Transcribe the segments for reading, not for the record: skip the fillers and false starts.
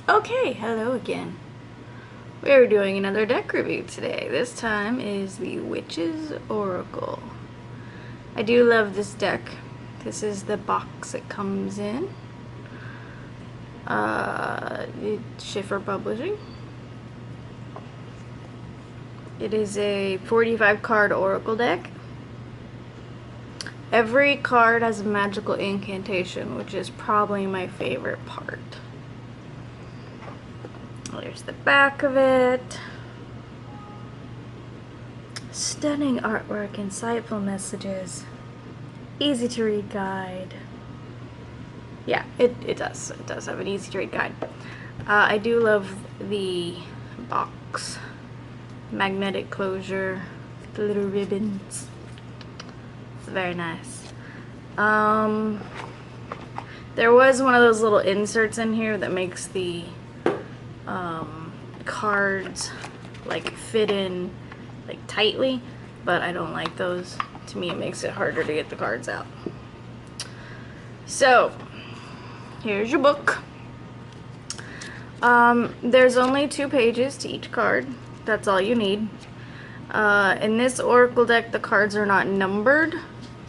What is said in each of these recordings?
Okay, hello again. We're doing another deck review today. This time is the Witch's Oracle. I do love this deck. This is the box it comes in. It's Schiffer Publishing. It is a 45 card Oracle deck. Every card has a magical incantation, which is probably my favorite part. There's the back of it. Stunning artwork, insightful messages, easy to read guide. Yeah, it does. It does have an easy to read guide. I do love the box, magnetic closure, the little ribbons. It's very nice. There was one of those little inserts in here that makes the cards like fit in like tightly, but I don't like those. To me, it makes it harder to get the cards out. So here's your book. There's only 2 pages to each card. That's all you need. In this Oracle deck, the cards are not numbered,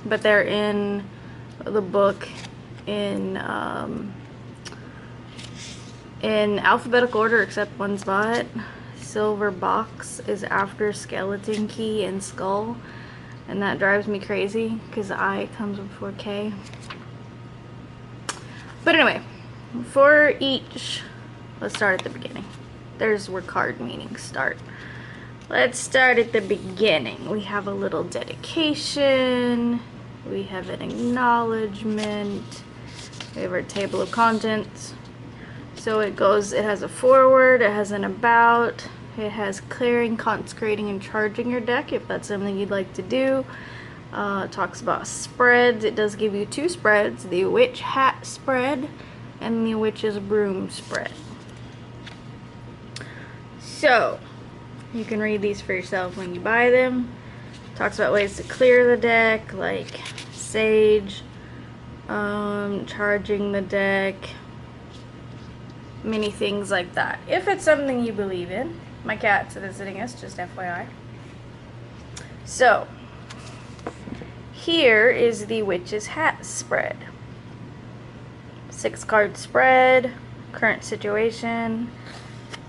but they're in the book in alphabetical order except one spot. Silver box is after skeleton key and skull, and that drives me crazy because I comes before K. But anyway, for each, let's start at the beginning. There's where card meanings start. Let's start at the beginning. We have a little dedication. We have an acknowledgement. We have our table of contents. So it has a foreword, it has an about, it has clearing, consecrating, and charging your deck if that's something you'd like to do. It talks about spreads. It does give you 2 spreads, the witch hat spread and the witch's broom spread. So you can read these for yourself when you buy them. It talks about ways to clear the deck, like sage, charging the deck, many things like that. If it's something you believe in. My cat's visiting us, just FYI. So, here is the witch's hat spread. 6 card spread, current situation,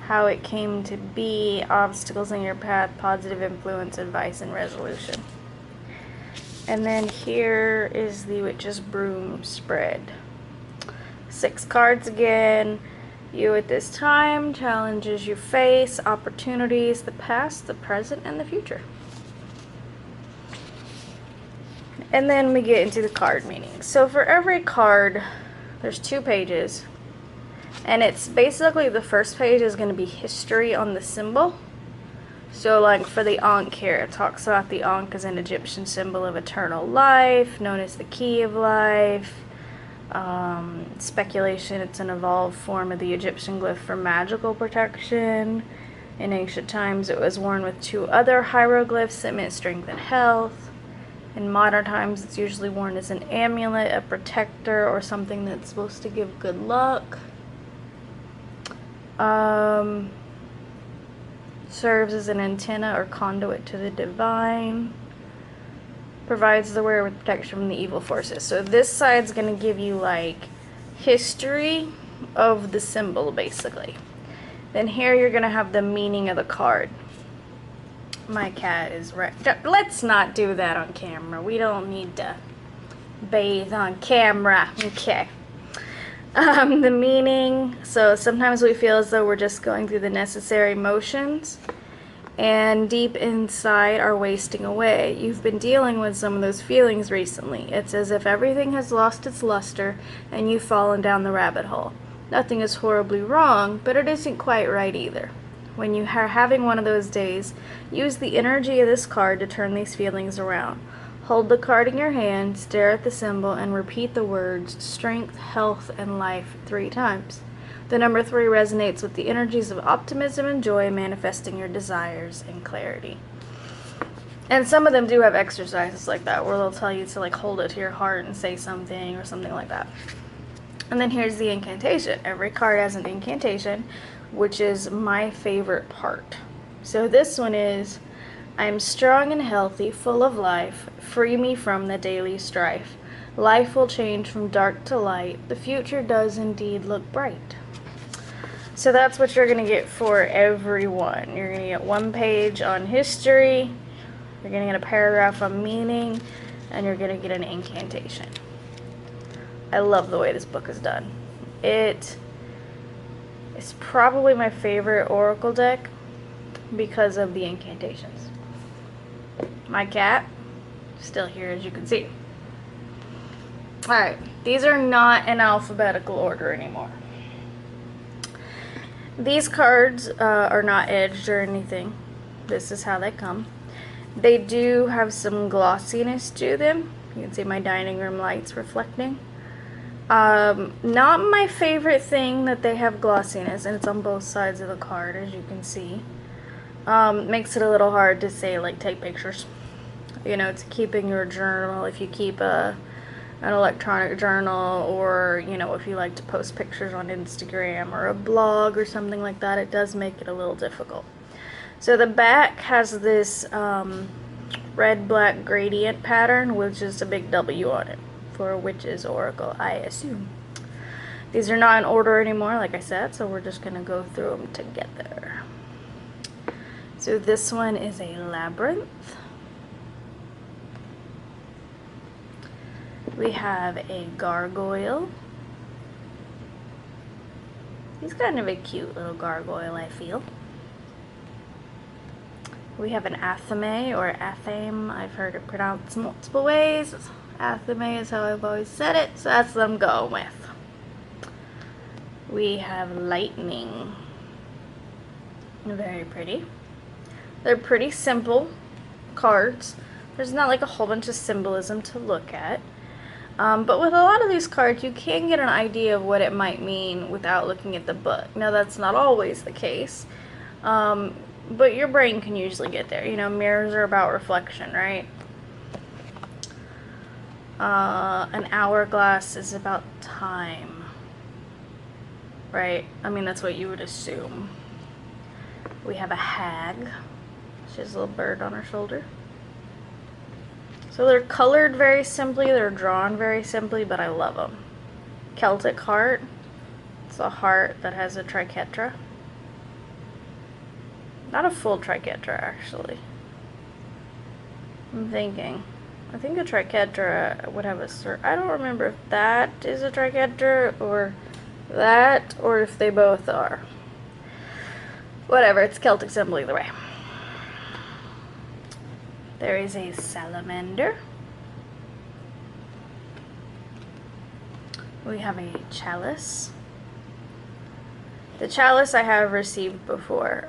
how it came to be, obstacles in your path, positive influence, advice, and resolution. And then here is the witch's broom spread. 6 cards again. You at this time, challenges you face, opportunities, the past, the present, and the future. And then we get into the card meanings. So for every card, there's 2 pages. And it's basically the first page is going to be history on the symbol. So like for the Ankh here, it talks about the Ankh as an Egyptian symbol of eternal life, known as the key of life. Speculation it's an evolved form of the Egyptian glyph for magical protection. In ancient times it was worn with 2 other hieroglyphs that meant strength and health. In modern times it's usually worn as an amulet, a protector, or something that's supposed to give good luck. Serves as an antenna or conduit to the divine. Provides the wearer with protection from the evil forces. So this side's going to give you like history of the symbol basically. Then here you're going to have the meaning of the card. My cat is right. Let's not do that on camera. We don't need to bathe on camera. Okay. The meaning. So sometimes we feel as though we're just going through the necessary motions, and deep inside are wasting away. You've been dealing with some of those feelings recently. It's as if everything has lost its luster and you've fallen down the rabbit hole. Nothing is horribly wrong, but it isn't quite right either. When you are having one of those days, use the energy of this card to turn these feelings around. Hold the card in your hand, stare at the symbol, and repeat the words strength, health, and life 3 times. The number 3 resonates with the energies of optimism and joy, manifesting your desires and clarity. And some of them do have exercises like that, where they'll tell you to like hold it to your heart and say something or something like that. And then here's the incantation. Every card has an incantation, which is my favorite part. So this one is, I am strong and healthy, full of life, free me from the daily strife. Life will change from dark to light, the future does indeed look bright. So that's what you're going to get for everyone. You're going to get one page on history, you're going to get a paragraph on meaning, and you're going to get an incantation. I love the way this book is done. It is probably my favorite oracle deck because of the incantations. My cat, still here as you can see. Alright, these are not in alphabetical order anymore. These cards are not edged or anything. This is how they come. They do have some glossiness to them. You can see my dining room lights reflecting. Not my favorite thing that they have glossiness, and it's on both sides of the card, as you can see. Makes it a little hard to say, like, take pictures. You know, to keep in your journal, if you keep an electronic journal, or, you know, if you like to post pictures on Instagram or a blog or something like that, it does make it a little difficult. So the back has this red-black gradient pattern with just a big W on it for a witch's oracle, I assume. These are not in order anymore, like I said, so we're just going to go through them together. So this one is a labyrinth. We have a gargoyle. He's kind of a cute little gargoyle, I feel. We have an athame or athame. I've heard it pronounced multiple ways. Athame is how I've always said it, so that's what I'm going with. We have lightning. Very pretty. They're pretty simple cards. There's not like a whole bunch of symbolism to look at. But with a lot of these cards, you can get an idea of what it might mean without looking at the book. Now, that's not always the case. But your brain can usually get there. You know, mirrors are about reflection, right? An hourglass is about time, right? I mean, that's what you would assume. We have a hag. She has a little bird on her shoulder. So they're colored very simply, they're drawn very simply, but I love them. Celtic heart. It's a heart that has a triquetra. Not a full triquetra, actually. I'm thinking. I think a triquetra would have a I don't remember if that is a triquetra or that, or if they both are. Whatever, it's Celtic symbol either way. There is a salamander. We have a chalice. The chalice I have received before.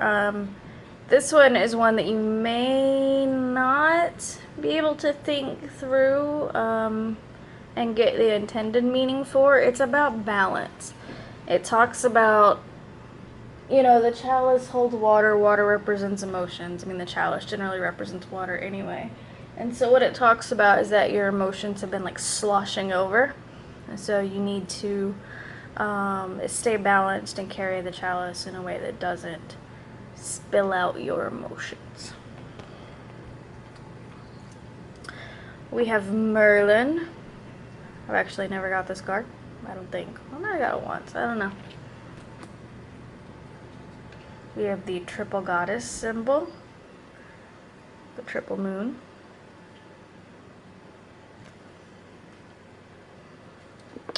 This one is one that you may not be able to think through and get the intended meaning for. It's about balance. It talks about, you know, the chalice holds water. Water represents emotions. I mean, the chalice generally represents water anyway. And so what it talks about is that your emotions have been like sloshing over. And so you need to stay balanced and carry the chalice in a way that doesn't spill out your emotions. We have Merlin. I've actually never got this card. I don't think. I might have got it once. I don't know. We have the triple goddess symbol, the triple moon.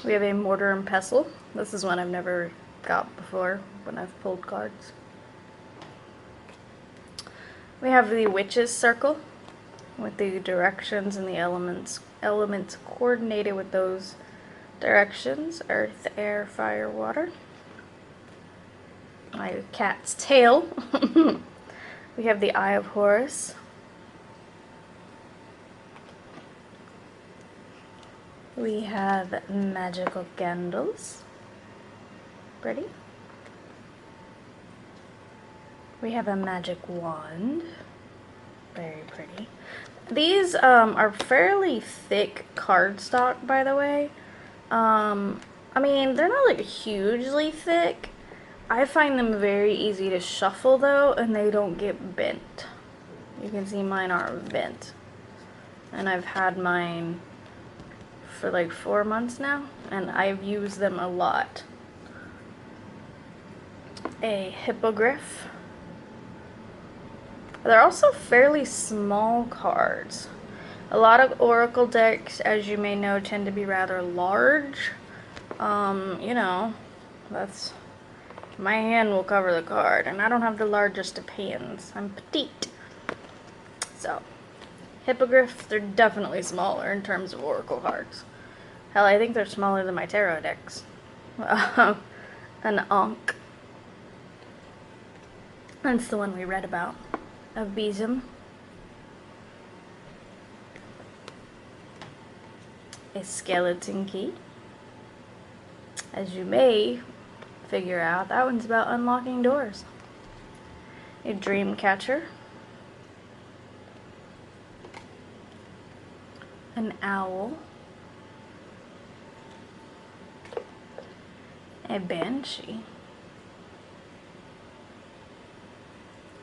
We have a mortar and pestle. This is one I've never got before when I've pulled cards. We have the witch's circle with the directions and the elements coordinated with those directions: earth, air, fire, water. My cat's tail. We have the Eye of Horus. We have magical candles. Pretty. We have a magic wand. Very pretty. These are fairly thick cardstock, by the way. I mean, they're not like hugely thick. I find them very easy to shuffle though, and they don't get bent. You can see mine aren't bent. And I've had mine for like 4 months now, and I've used them a lot. A hippogriff. They're also fairly small cards. A lot of Oracle decks, as you may know, tend to be rather large. You know, that's... my hand will cover the card, and I don't have the largest of hands. I'm petite. So, hippogriff, they're definitely smaller in terms of Oracle cards. Hell, I think they're smaller than my tarot decks. An Ankh. That's the one we read about. A Besom. A skeleton key. As you may figure out, that one's about unlocking doors. A dream catcher. An owl. A banshee.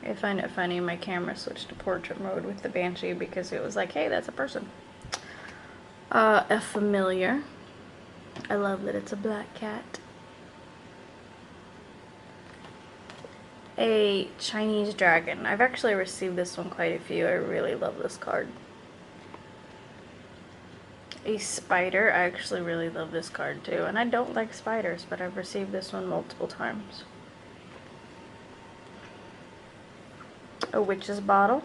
I find it funny my camera switched to portrait mode with the banshee because it was like, hey, that's a person. A familiar. I love that it's a black cat. A Chinese dragon. I've actually received this one quite a few. I really love this card. A spider. I actually really love this card too. And I don't like spiders, but I've received this one multiple times. A witch's bottle.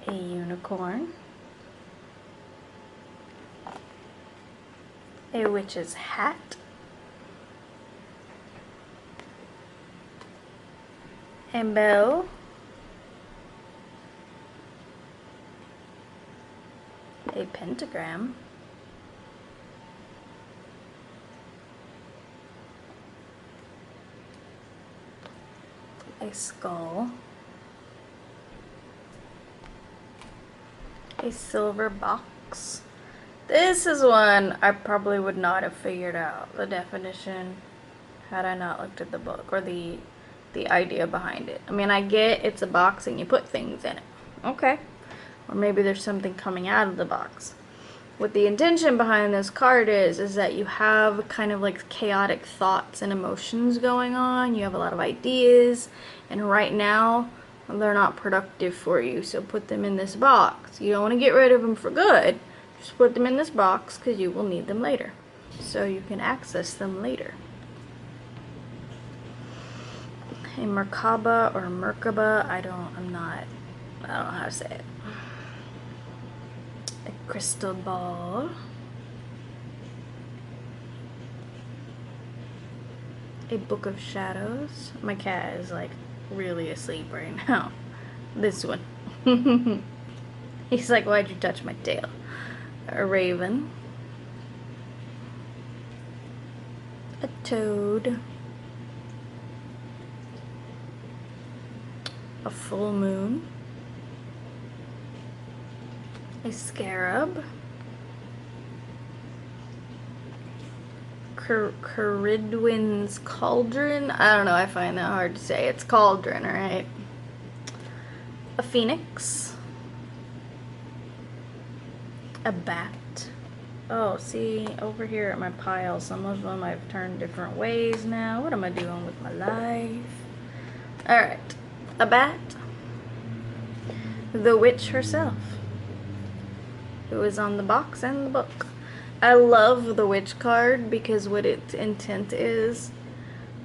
A unicorn. A witch's hat. A bell. A pentagram. A skull. A silver box. This is one I probably would not have figured out the definition had I not looked at the book or the idea behind it. I mean, I get it's a box and you put things in it. Okay. Or maybe there's something coming out of the box. What the intention behind this card is that you have kind of like chaotic thoughts and emotions going on. You have a lot of ideas, and right now they're not productive for you, so put them in this box. You don't want to get rid of them for good. Just put them in this box because you will need them later, so you can access them later. A Merkaba or Merkaba, I don't know how to say it. A crystal ball. A book of shadows. My cat is like really asleep right now. This one. He's like, why'd you touch my tail? A raven. A toad. A full moon. A scarab. Caridwen's cauldron. I don't know, I find that hard to say. It's cauldron, right? A phoenix. A bat. Oh, see, over here at my pile, some of them I've turned different ways now. What am I doing with my life? Alright. A bat. The witch herself, who is on the box and the book. I love the witch card because what its intent is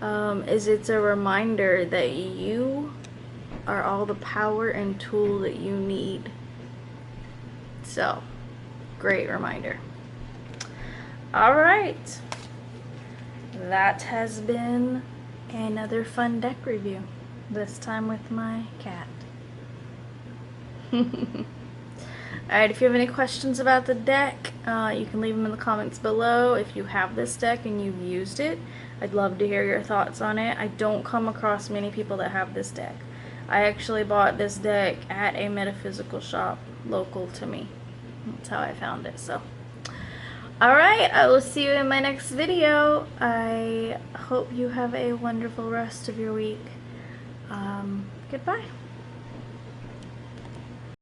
it's a reminder that you are all the power and tool that you need. So, great reminder. Alright. That has been another fun deck review. This time with my cat. Alright, if you have any questions about the deck, you can leave them in the comments below. If you have this deck and you've used it, I'd love to hear your thoughts on it. I don't come across many people that have this deck. I actually bought this deck at a metaphysical shop local to me. That's how I found it. So, alright, I will see you in my next video. I hope you have a wonderful rest of your week. Goodbye.